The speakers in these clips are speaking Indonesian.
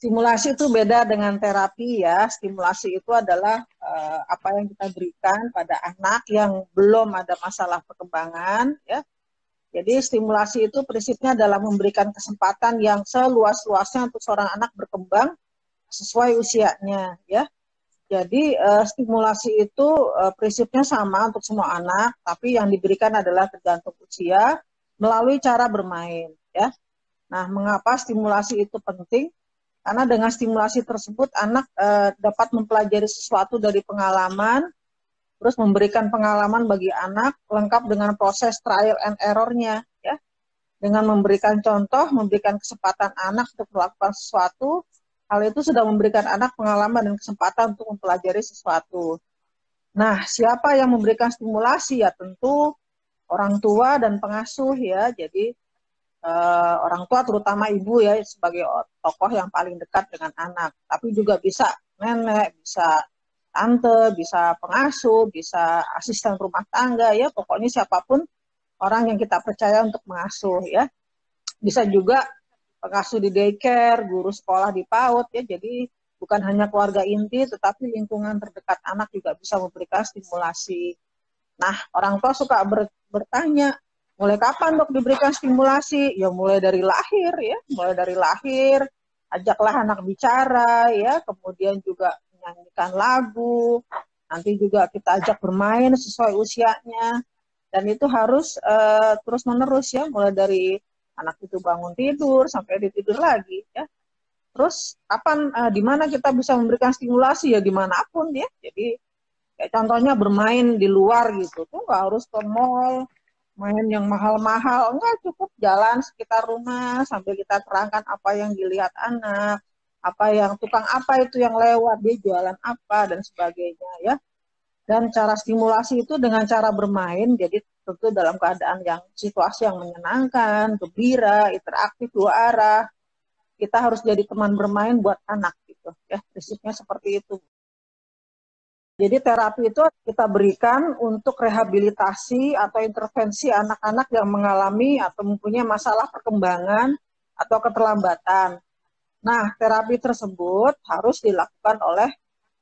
Stimulasi itu beda dengan terapi ya. Stimulasi itu adalah apa yang kita berikan pada anak yang belum ada masalah perkembangan ya. Jadi stimulasi itu prinsipnya adalah memberikan kesempatan yang seluas-luasnya untuk seorang anak berkembang sesuai usianya ya. Jadi stimulasi itu prinsipnya sama untuk semua anak, tapi yang diberikan adalah tergantung usia melalui cara bermain ya. Nah, mengapa stimulasi itu penting? Karena dengan stimulasi tersebut anak dapat mempelajari sesuatu dari pengalaman, terus memberikan pengalaman bagi anak lengkap dengan proses trial and error-nya ya. Dengan memberikan contoh, memberikan kesempatan anak untuk melakukan sesuatu, hal itu sudah memberikan anak pengalaman dan kesempatan untuk mempelajari sesuatu. Nah, siapa yang memberikan stimulasi ya tentu orang tua dan pengasuh ya. Jadi orang tua terutama ibu ya sebagai tokoh yang paling dekat dengan anak. Tapi juga bisa nenek, bisa tante, bisa pengasuh, bisa asisten rumah tangga ya. Pokoknya siapapun orang yang kita percaya untuk mengasuh ya. Bisa juga pengasuh di daycare, guru sekolah di PAUD ya. Jadi bukan hanya keluarga inti, tetapi lingkungan terdekat anak juga bisa memberikan stimulasi. Nah, orang tua suka bertanya, mulai kapan dok diberikan stimulasi? Ya mulai dari lahir ya, mulai dari lahir, ajaklah anak bicara ya, kemudian juga menyanyikan lagu, nanti juga kita ajak bermain sesuai usianya, dan itu harus terus menerus ya, mulai dari anak itu bangun tidur sampai dia tidur lagi ya. Terus kapan, di mana kita bisa memberikan stimulasi ya dimanapun ya. Jadi kayak contohnya bermain di luar gitu, tuh nggak harus ke mall, main yang mahal-mahal, enggak, cukup jalan sekitar rumah sambil kita terangkan apa yang dilihat anak, apa yang tukang apa itu yang lewat, dia jualan apa dan sebagainya ya. Dan cara stimulasi itu dengan cara bermain, jadi tentu dalam keadaan yang situasi yang menyenangkan, gembira, interaktif dua arah. Kita harus jadi teman bermain buat anak gitu ya, prinsipnya seperti itu. Jadi terapi itu kita berikan untuk rehabilitasi atau intervensi anak-anak yang mengalami atau mempunyai masalah perkembangan atau keterlambatan. Nah, terapi tersebut harus dilakukan oleh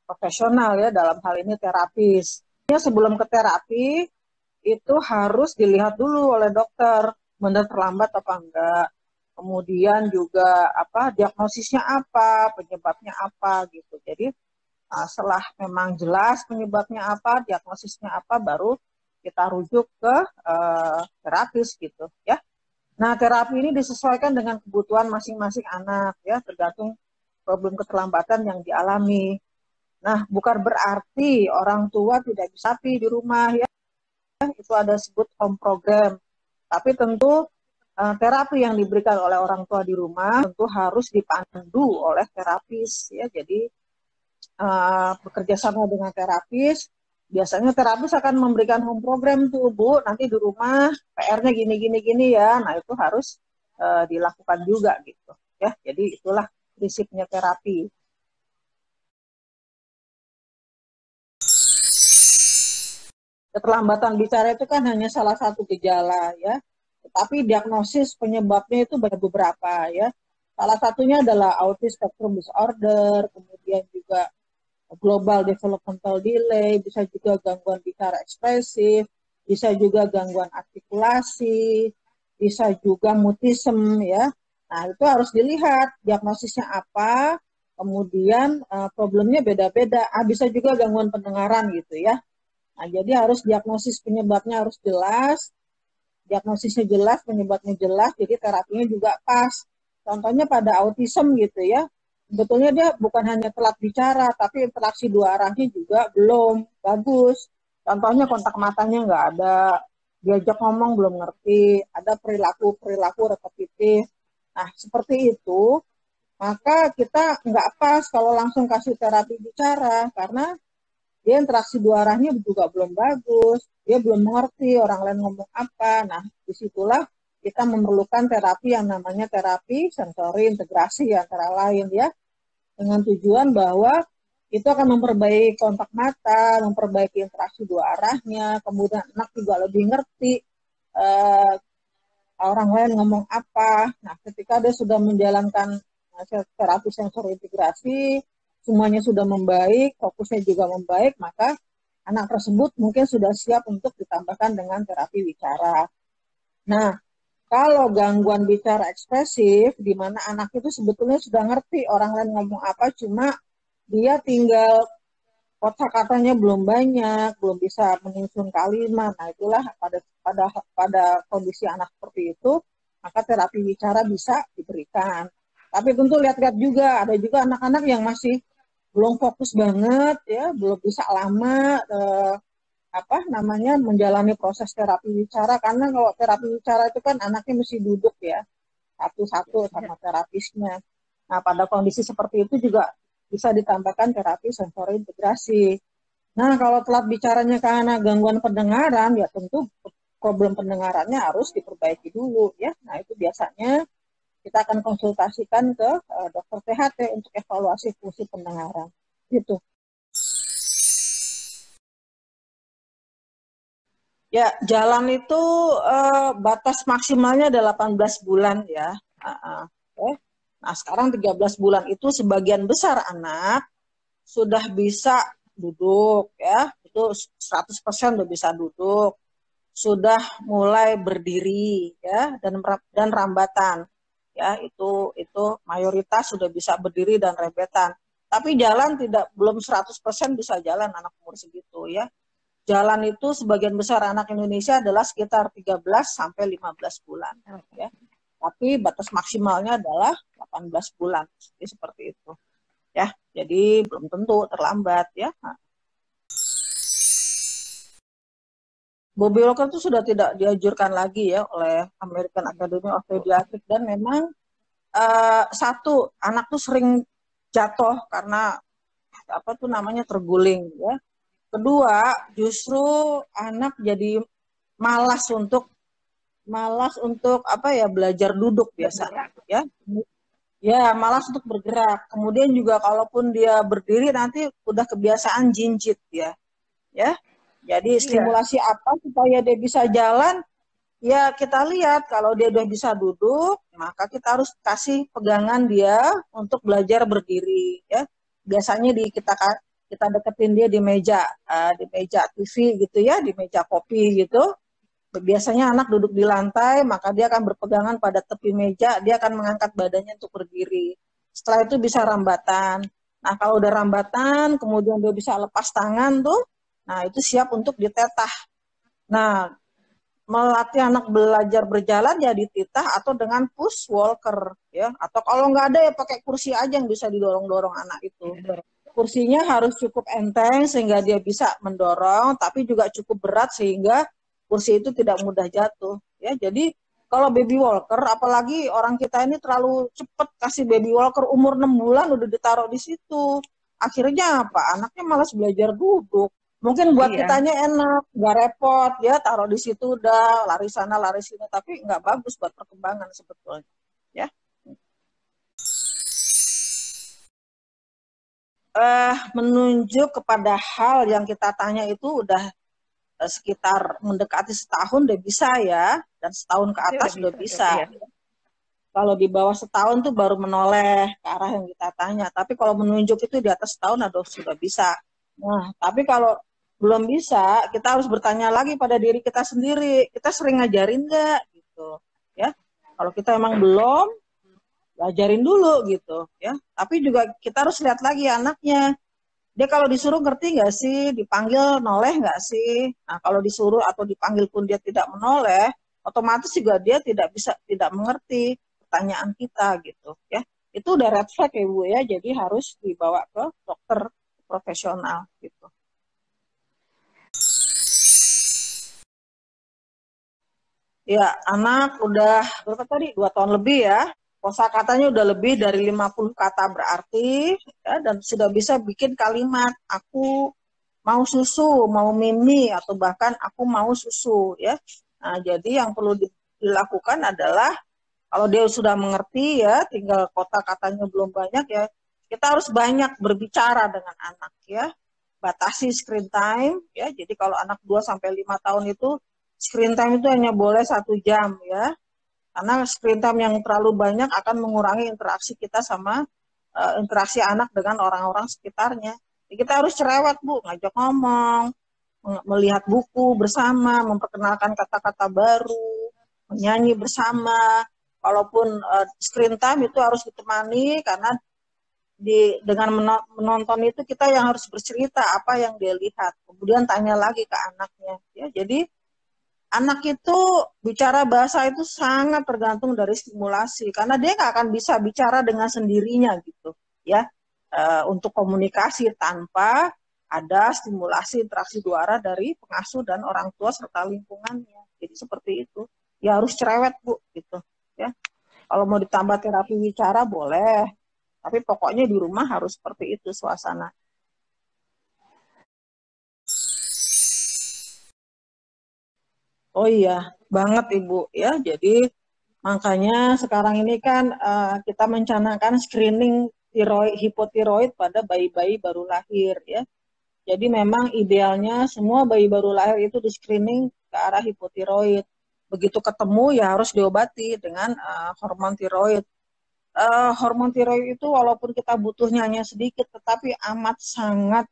profesional ya, dalam hal ini terapis. Sebelum ke terapi, itu harus dilihat dulu oleh dokter, benar terlambat apa enggak. Kemudian juga diagnosisnya apa, penyebabnya apa gitu. Jadi setelah memang jelas penyebabnya apa, diagnosisnya apa, baru kita rujuk ke terapis gitu ya. Nah, terapi ini disesuaikan dengan kebutuhan masing-masing anak ya, tergantung problem keterlambatan yang dialami. Nah, bukan berarti orang tua tidak bisa di rumah ya, itu ada sebut home program. Tapi tentu terapi yang diberikan oleh orang tua di rumah tentu harus dipandu oleh terapis ya. Jadi bekerja sama dengan terapis. Biasanya terapis akan memberikan home program tuh, Bu, nanti di rumah PR-nya gini ya. Nah, itu harus dilakukan juga gitu ya. Jadi itulah prinsipnya terapi. Keterlambatan bicara itu kan hanya salah satu gejala ya. Tetapi diagnosis penyebabnya itu banyak beberapa ya. Salah satunya adalah autism spectrum disorder, kemudian juga global developmental delay, bisa juga gangguan bicara ekspresif, bisa juga gangguan artikulasi, bisa juga mutisme ya. Nah, itu harus dilihat diagnosisnya apa, kemudian problemnya beda-beda. Bisa juga gangguan pendengaran gitu ya. Nah, jadi harus diagnosis penyebabnya harus jelas, diagnosisnya jelas, penyebabnya jelas, jadi terapinya juga pas. Contohnya pada autism gitu ya, sebetulnya dia bukan hanya telat bicara, tapi interaksi dua arahnya juga belum bagus. Contohnya kontak matanya nggak ada, diajak ngomong belum ngerti, ada perilaku repetitif. Nah, seperti itu, maka kita nggak pas kalau langsung kasih terapi bicara, karena dia interaksi dua arahnya juga belum bagus, dia belum mengerti orang lain ngomong apa. Nah, disitulah kita memerlukan terapi yang namanya terapi sensori integrasi antara lain ya, dengan tujuan bahwa itu akan memperbaiki kontak mata, memperbaiki interaksi dua arahnya, kemudian anak juga lebih ngerti orang lain ngomong apa. Nah, ketika dia sudah menjalankan Nah, terapi sensor integrasi semuanya sudah membaik, fokusnya juga membaik, maka anak tersebut mungkin sudah siap untuk ditambahkan dengan terapi bicara. Nah, kalau gangguan bicara ekspresif, di mana anak itu sebetulnya sudah ngerti orang lain ngomong apa, cuma dia tinggal kata-katanya belum banyak, belum bisa menyusun kalimat. Nah, itulah pada kondisi anak seperti itu, maka terapi bicara bisa diberikan. Tapi tentu lihat-lihat juga, ada juga anak-anak yang masih belum fokus banget ya, belum bisa lama menjalani proses terapi bicara, karena kalau terapi bicara itu kan anaknya mesti duduk ya satu-satu sama terapisnya. Nah, pada kondisi seperti itu juga bisa ditambahkan terapi sensori integrasi. Nah, kalau telat bicaranya karena gangguan pendengaran, ya tentu problem pendengarannya harus diperbaiki dulu ya. Nah, itu biasanya kita akan konsultasikan ke dokter THT untuk evaluasi fungsi pendengaran. Gitu. Ya, jalan itu batas maksimalnya ada 18 bulan ya. Okay. Nah, sekarang 13 bulan itu sebagian besar anak sudah bisa duduk ya. Itu 100% udah bisa duduk. Sudah mulai berdiri ya dan rambatan. Ya, itu mayoritas sudah bisa berdiri dan rembetan. Tapi jalan belum 100% bisa jalan anak umur segitu ya. Jalan itu sebagian besar anak Indonesia adalah sekitar 13 sampai 15 bulan ya. Tapi batas maksimalnya adalah 18 bulan. Jadi seperti itu. Ya, jadi belum tentu terlambat ya. Nah. Bobby Walker itu sudah tidak dianjurkan lagi ya oleh American Academy of Pediatrics, dan memang satu, anak tuh sering jatuh karena terguling ya. Kedua, justru anak jadi malas untuk belajar duduk biasanya ya. Ya, malas untuk bergerak. Kemudian juga kalaupun dia berdiri nanti udah kebiasaan jinjit ya. Ya. Jadi stimulasi apa supaya dia bisa jalan? Ya, kita lihat kalau dia udah bisa duduk, maka kita harus kasih pegangan dia untuk belajar berdiri ya. Biasanya kita deketin dia di meja TV gitu ya, di meja kopi gitu. Biasanya anak duduk di lantai, maka dia akan berpegangan pada tepi meja, dia akan mengangkat badannya untuk berdiri. Setelah itu bisa rambatan. Nah, kalau udah rambatan, kemudian dia bisa lepas tangan tuh, nah itu siap untuk ditetah. Nah, melatih anak belajar berjalan ya dititah atau dengan push walker ya, atau kalau nggak ada ya pakai kursi aja yang bisa didorong-dorong anak itu. Kursinya harus cukup enteng sehingga dia bisa mendorong, tapi juga cukup berat sehingga kursi itu tidak mudah jatuh ya. Jadi kalau baby walker, apalagi orang kita ini terlalu cepat kasih baby walker, umur 6 bulan udah ditaruh di situ, akhirnya apa, anaknya malas belajar duduk. Mungkin buat kitanya enak, nggak repot ya, taruh di situ udah lari sana lari sini, tapi nggak bagus buat perkembangan sebetulnya ya. Menunjuk kepada hal yang kita tanya itu udah sekitar mendekati setahun udah bisa ya, dan setahun ke atas udah bisa. Ya. Kalau di bawah setahun tuh baru menoleh ke arah yang kita tanya, tapi kalau menunjuk itu di atas setahun sudah bisa. Nah, tapi kalau belum bisa, kita harus bertanya lagi pada diri kita sendiri, kita sering ngajarin nggak gitu ya. Kalau kita emang belum, ajarin dulu gitu ya. Tapi juga kita harus lihat lagi anaknya, dia kalau disuruh ngerti nggak sih, dipanggil noleh nggak sih. Nah, kalau disuruh atau dipanggil pun dia tidak menoleh, otomatis juga dia tidak mengerti pertanyaan kita gitu ya. Itu udah red flag ya Bu ya, jadi harus dibawa ke dokter profesional gitu. Ya, anak udah berapa tadi? 2 tahun lebih ya. Kosakatanya udah lebih dari 50 kata berarti ya, dan sudah bisa bikin kalimat aku mau susu, mau mimi, atau bahkan aku mau susu ya. Nah, jadi yang perlu dilakukan adalah kalau dia sudah mengerti ya, tinggal kata-katanya belum banyak ya, kita harus banyak berbicara dengan anak ya. Batasi screen time ya. Jadi kalau anak 2 sampai 5 tahun itu screen time itu hanya boleh 1 jam ya. Karena screen time yang terlalu banyak akan mengurangi interaksi kita sama interaksi anak dengan orang-orang sekitarnya. Jadi kita harus cerewet, Bu, ngajak ngomong, melihat buku bersama, memperkenalkan kata-kata baru, menyanyi bersama. Walaupun screen time itu harus ditemani, karena dengan menonton itu kita yang harus bercerita apa yang dia lihat, kemudian tanya lagi ke anaknya. Ya, jadi anak itu bicara bahasa itu sangat tergantung dari stimulasi, karena dia nggak akan bisa bicara dengan sendirinya gitu, ya, untuk komunikasi tanpa ada stimulasi interaksi dua arah dari pengasuh dan orang tua serta lingkungannya. Jadi seperti itu. Ya harus cerewet, Bu, gitu. Ya. Kalau mau ditambah terapi bicara boleh, tapi pokoknya di rumah harus seperti itu suasana. Oh iya, banget Ibu ya. Jadi makanya sekarang ini kan kita mencanangkan screening hipotiroid pada bayi-bayi baru lahir ya. Jadi memang idealnya semua bayi baru lahir itu di screening ke arah hipotiroid. Begitu ketemu ya harus diobati dengan hormon tiroid. Hormon tiroid itu walaupun kita butuhnya hanya sedikit, tetapi amat sangat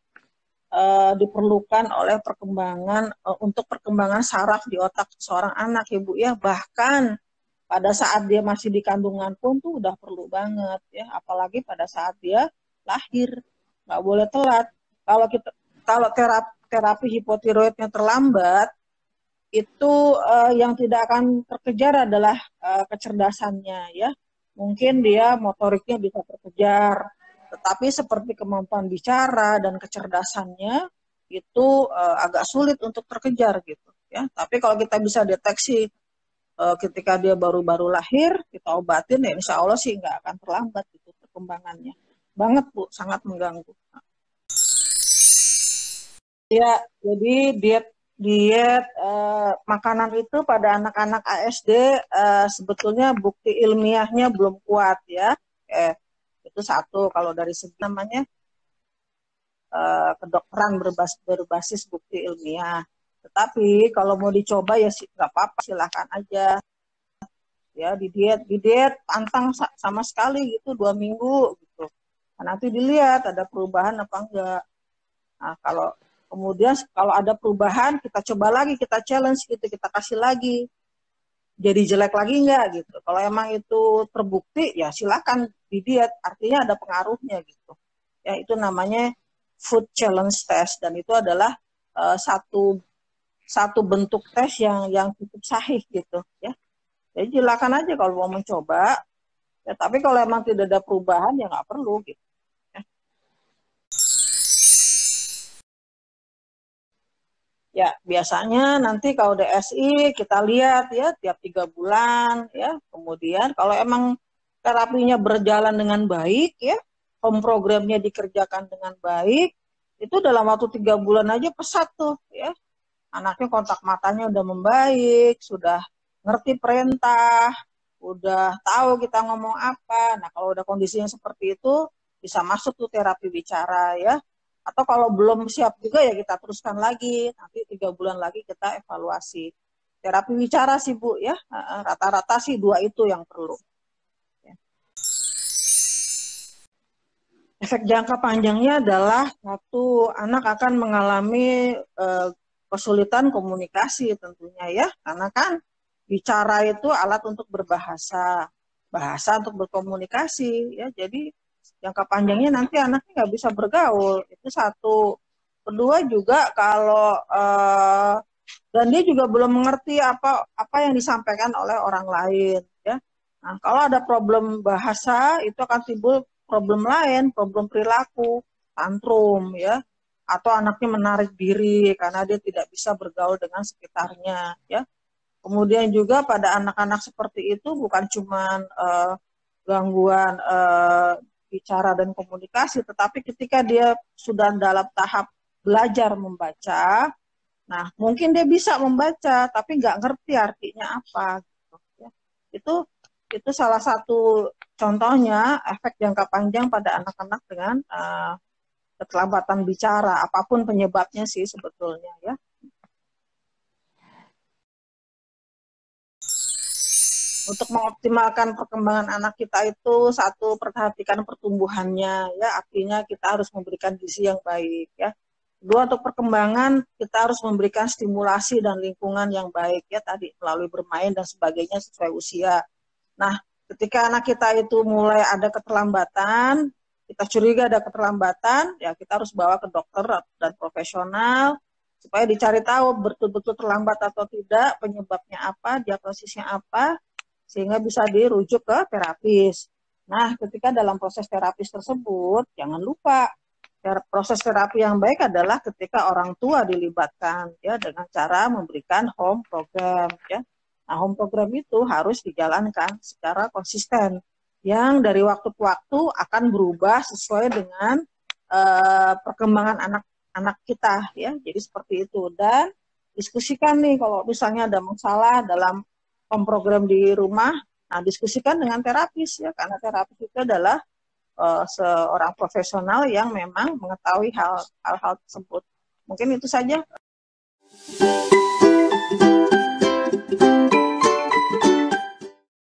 diperlukan oleh perkembangan untuk perkembangan saraf di otak seorang anak ya Bu ya. Bahkan pada saat dia masih di kandungan pun tuh udah perlu banget ya, apalagi pada saat dia lahir. Nggak boleh telat. Kalau kita kalau terapi hipotiroidnya terlambat, itu yang tidak akan terkejar adalah kecerdasannya ya. Mungkin dia motoriknya bisa terkejar, tetapi seperti kemampuan bicara dan kecerdasannya itu agak sulit untuk terkejar gitu ya. Tapi kalau kita bisa deteksi ketika dia baru-baru lahir, kita obatin ya insya Allah sih nggak akan terlambat gitu perkembangannya. Banget Bu, sangat mengganggu. Ya, jadi diet diet makanan itu pada anak-anak ASD sebetulnya bukti ilmiahnya belum kuat ya. Itu satu kalau dari segi namanya kedokteran berbasis bukti ilmiah. Tetapi kalau mau dicoba ya nggak apa-apa, silahkan aja ya, di diet pantang sama sekali gitu 2 minggu gitu. Nah, nanti dilihat ada perubahan apa enggak. Nah, kalau ada perubahan, kita coba lagi, kita challenge gitu, kita kasih lagi. Jadi jelek lagi enggak gitu. Kalau emang itu terbukti, ya silakan di diet. Artinya ada pengaruhnya gitu. Ya itu namanya food challenge test, dan itu adalah satu bentuk tes yang cukup sahih gitu. Ya, jadi silakan aja kalau mau mencoba. Ya, tapi kalau emang tidak ada perubahan ya nggak perlu gitu. Ya, biasanya nanti kalau DSI kita lihat ya tiap 3 bulan ya. Kemudian kalau emang terapinya berjalan dengan baik ya, home programnya dikerjakan dengan baik, itu dalam waktu 3 bulan aja pesat tuh ya. Anaknya kontak matanya udah membaik, sudah ngerti perintah, udah tahu kita ngomong apa. Nah, kalau udah kondisinya seperti itu, bisa masuk tuh terapi bicara ya. Atau kalau belum siap juga ya kita teruskan lagi, nanti 3 bulan lagi kita evaluasi. Terapi bicara sih Bu ya, rata-rata sih 2 itu yang perlu. Efek jangka panjangnya adalah satu, anak akan mengalami kesulitan komunikasi tentunya ya, karena kan bicara itu alat untuk berbahasa, bahasa untuk berkomunikasi ya. Jadi jangka panjangnya nanti anaknya nggak bisa bergaul, itu satu. Kedua juga kalau dan dia juga belum mengerti apa apa yang disampaikan oleh orang lain ya. Nah, kalau ada problem bahasa itu akan timbul problem lain, problem perilaku, tantrum ya, atau anaknya menarik diri karena dia tidak bisa bergaul dengan sekitarnya ya. Kemudian juga pada anak-anak seperti itu bukan cuma gangguan bicara dan komunikasi, tetapi ketika dia sudah dalam tahap belajar membaca, nah mungkin dia bisa membaca tapi nggak ngerti artinya apa gitu ya. Itu itu salah satu contohnya efek jangka panjang pada anak-anak dengan keterlambatan bicara, apapun penyebabnya sih sebetulnya ya. Untuk mengoptimalkan perkembangan anak kita itu, satu, perhatikan pertumbuhannya, ya, artinya kita harus memberikan gizi yang baik, ya. Kedua, untuk perkembangan kita harus memberikan stimulasi dan lingkungan yang baik, ya, tadi melalui bermain dan sebagainya sesuai usia. Nah, ketika anak kita itu mulai ada keterlambatan, kita curiga ada keterlambatan, ya kita harus bawa ke dokter dan profesional supaya dicari tahu betul-betul terlambat atau tidak, penyebabnya apa, diagnosisnya apa, sehingga bisa dirujuk ke terapis. Nah, ketika dalam proses terapis tersebut, jangan lupa proses terapi yang baik adalah ketika orang tua dilibatkan, ya, dengan cara memberikan home program, ya. Nah, home program itu harus dijalankan secara konsisten, yang dari waktu ke waktu akan berubah sesuai dengan perkembangan anak-anak kita, ya. Jadi seperti itu. Dan diskusikan nih kalau misalnya ada masalah dalam home program di rumah, nah diskusikan dengan terapis, ya, karena terapis itu adalah seorang profesional yang memang mengetahui hal-hal tersebut. Mungkin itu saja.